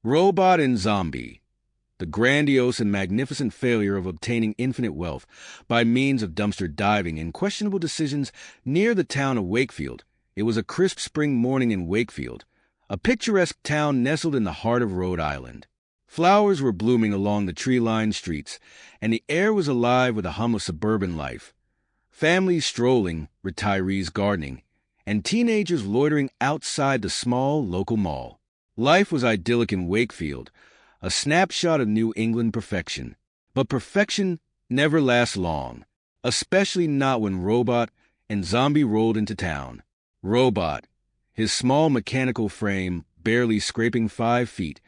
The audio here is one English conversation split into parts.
Robot and Zombie. The grandiose and magnificent failure of obtaining infinite wealth by means of dumpster diving and questionable decisions near the town of Wakefield. It was a crisp spring morning in Wakefield, a picturesque town nestled in the heart of Rhode Island. Flowers were blooming along the tree-lined streets, and the air was alive with the hum of suburban life. Families strolling, retirees gardening, and teenagers loitering outside the small local mall. Life was idyllic in Wakefield, a snapshot of New England perfection. But perfection never lasts long, especially not when Robot and Zombie rolled into town. Robot, his small mechanical frame barely scraping 5 feet,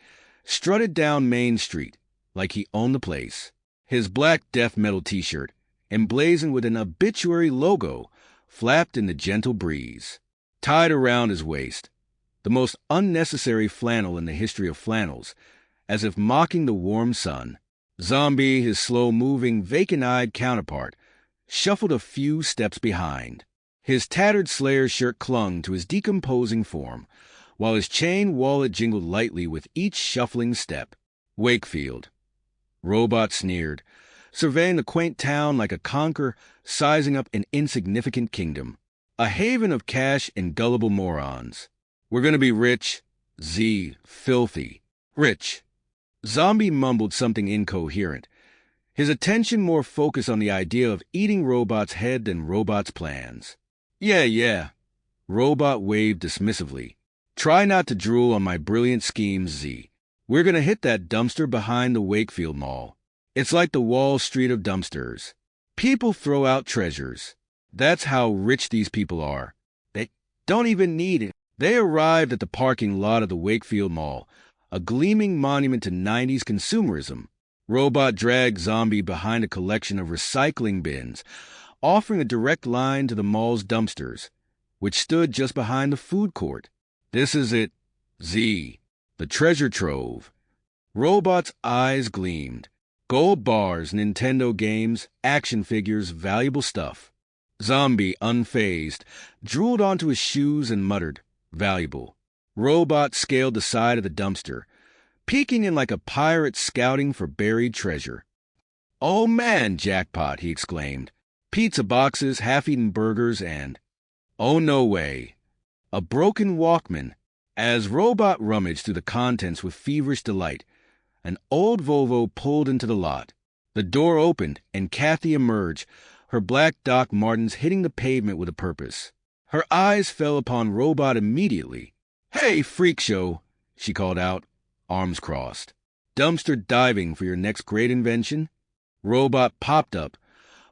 strutted down Main Street like he owned the place. His black death metal t-shirt, emblazoned with an obituary logo, flapped in the gentle breeze. Tied around his waist, the most unnecessary flannel in the history of flannels, as if mocking the warm sun, Zombie, his slow-moving, vacant-eyed counterpart, shuffled a few steps behind. His tattered Slayer shirt clung to his decomposing form, while his chain wallet jingled lightly with each shuffling step. Wakefield. Robot sneered, surveying the quaint town like a conqueror sizing up an insignificant kingdom. A haven of cash and gullible morons. We're gonna be rich. Z. Filthy. Rich. Zombie mumbled something incoherent, his attention more focused on the idea of eating Robot's head than Robot's plans. Yeah. Robot waved dismissively. Try not to drool on my brilliant schemes, Z. We're gonna hit that dumpster behind the Wakefield Mall. It's like the Wall Street of dumpsters. People throw out treasures. That's how rich these people are. They don't even need it. They arrived at the parking lot of the Wakefield Mall, a gleaming monument to 90s consumerism. Robot dragged Zombie behind a collection of recycling bins, offering a direct line to the mall's dumpsters, which stood just behind the food court. This is it, Z, the treasure trove. Robot's eyes gleamed. Gold bars, Nintendo games, action figures, valuable stuff. Zombie, unfazed, drooled onto his shoes and muttered, valuable. Robot scaled the side of the dumpster, peeking in like a pirate scouting for buried treasure. Oh man, jackpot, he exclaimed. Pizza boxes, half-eaten burgers, and... oh, no way. A broken Walkman. As Robot rummaged through the contents with feverish delight, an old Volvo pulled into the lot. The door opened, and Kathy emerged, her black Doc Martens hitting the pavement with a purpose. Her eyes fell upon Robot immediately. Hey, freak show, she called out, arms crossed. Dumpster diving for your next great invention? Robot popped up,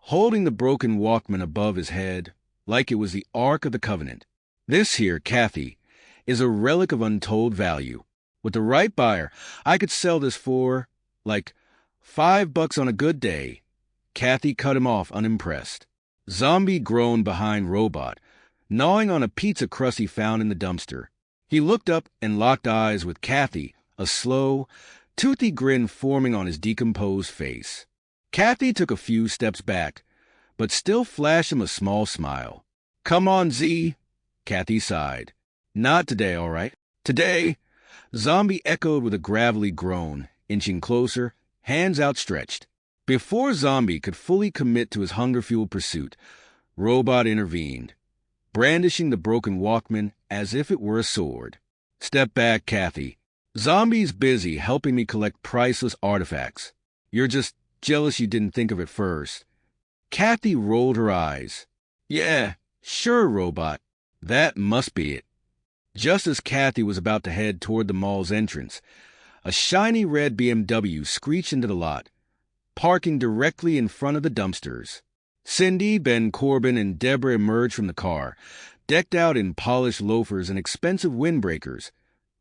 holding the broken Walkman above his head, like it was the Ark of the Covenant. This here, Kathy, is a relic of untold value. With the right buyer, I could sell this for, like, $5 on a good day. Kathy cut him off unimpressed. Zombie groaned behind Robot, gnawing on a pizza crust he found in the dumpster. He looked up and locked eyes with Kathy, a slow, toothy grin forming on his decomposed face. Kathy took a few steps back, but still flashed him a small smile. Come on, Z, Kathy sighed. Not today, all right. Today, Zombie echoed with a gravelly groan, inching closer, hands outstretched. Before Zombie could fully commit to his hunger-fueled pursuit, Robot intervened, brandishing the broken Walkman as if it were a sword. Step back, Kathy. Zombie's busy helping me collect priceless artifacts. You're just jealous you didn't think of it first. Kathy rolled her eyes. Yeah, sure, Robot. That must be it. Just as Kathy was about to head toward the mall's entrance, a shiny red BMW screeched into the lot, parking directly in front of the dumpsters. Cindy, Ben Corbin, and Deborah emerged from the car, decked out in polished loafers and expensive windbreakers,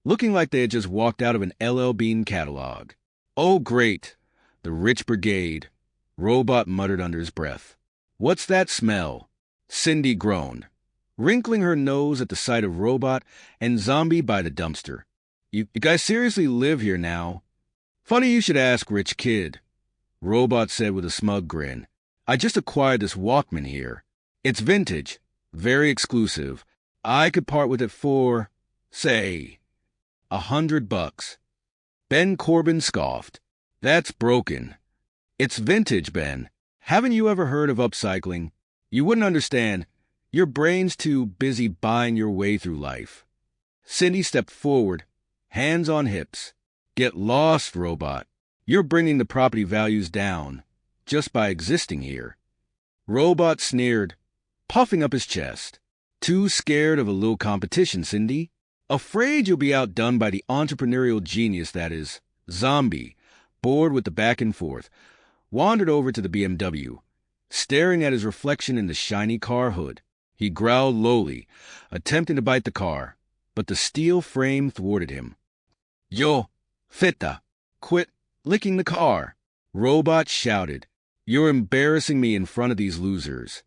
looking like they had just walked out of an LL Bean catalog. Oh, great, the rich brigade, Robot muttered under his breath. What's that smell? Cindy groaned, wrinkling her nose at the sight of Robot and Zombie by the dumpster. You guys seriously live here now? Funny you should ask, rich kid, Robot said with a smug grin. I just acquired this Walkman here. It's vintage, very exclusive. I could part with it for, say, $100. Ben Corbin scoffed. That's broken. It's vintage, Ben. Haven't you ever heard of upcycling? You wouldn't understand. Your brain's too busy buying your way through life. Cindy stepped forward, hands on hips. Get lost, robot. You're bringing the property values down just by existing here. Robot sneered, puffing up his chest. Too scared of a little competition, Cindy? Afraid you'll be outdone by the entrepreneurial genius that is. Zombie, bored with the back and forth, wandered over to the BMW, staring at his reflection in the shiny car hood. He growled lowly, attempting to bite the car, but the steel frame thwarted him. Yo, feta, quit licking the car. Robot shouted. You're embarrassing me in front of these losers.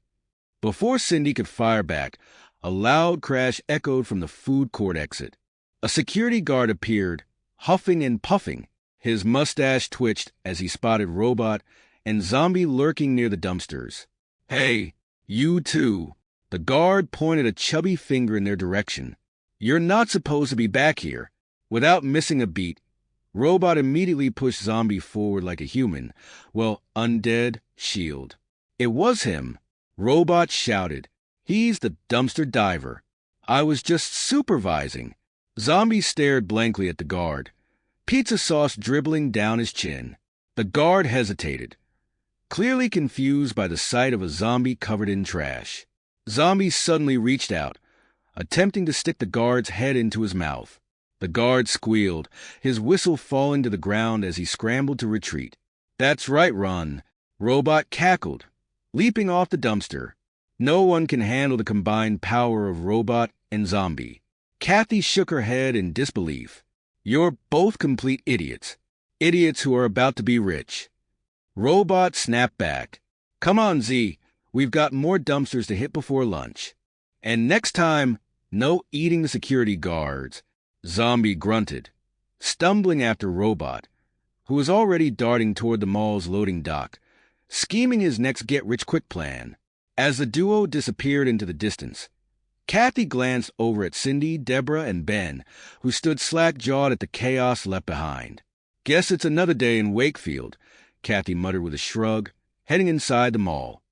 Before Cindy could fire back, a loud crash echoed from the food court exit. A security guard appeared, huffing and puffing. His mustache twitched as he spotted Robot and Zombie lurking near the dumpsters. Hey, you two. The guard pointed a chubby finger in their direction. You're not supposed to be back here. Without missing a beat, Robot immediately pushed Zombie forward like a human. Well, undead shield. It was him. Robot shouted. He's the dumpster diver. I was just supervising. Zombie stared blankly at the guard, pizza sauce dribbling down his chin. The guard hesitated, clearly confused by the sight of a zombie covered in trash. Zombie suddenly reached out, attempting to stick the guard's head into his mouth. The guard squealed, his whistle falling to the ground as he scrambled to retreat. That's right, run. Robot cackled, leaping off the dumpster. No one can handle the combined power of Robot and Zombie. Kathy shook her head in disbelief. You're both complete idiots. Idiots who are about to be rich. Robot snapped back. Come on, Z. We've got more dumpsters to hit before lunch. And next time, no eating the security guards. Zombie grunted, stumbling after Robot, who was already darting toward the mall's loading dock, scheming his next get-rich-quick plan. As the duo disappeared into the distance, Kathy glanced over at Cindy, Deborah, and Ben, who stood slack-jawed at the chaos left behind. Guess it's another day in Wakefield, Kathy muttered with a shrug, heading inside the mall.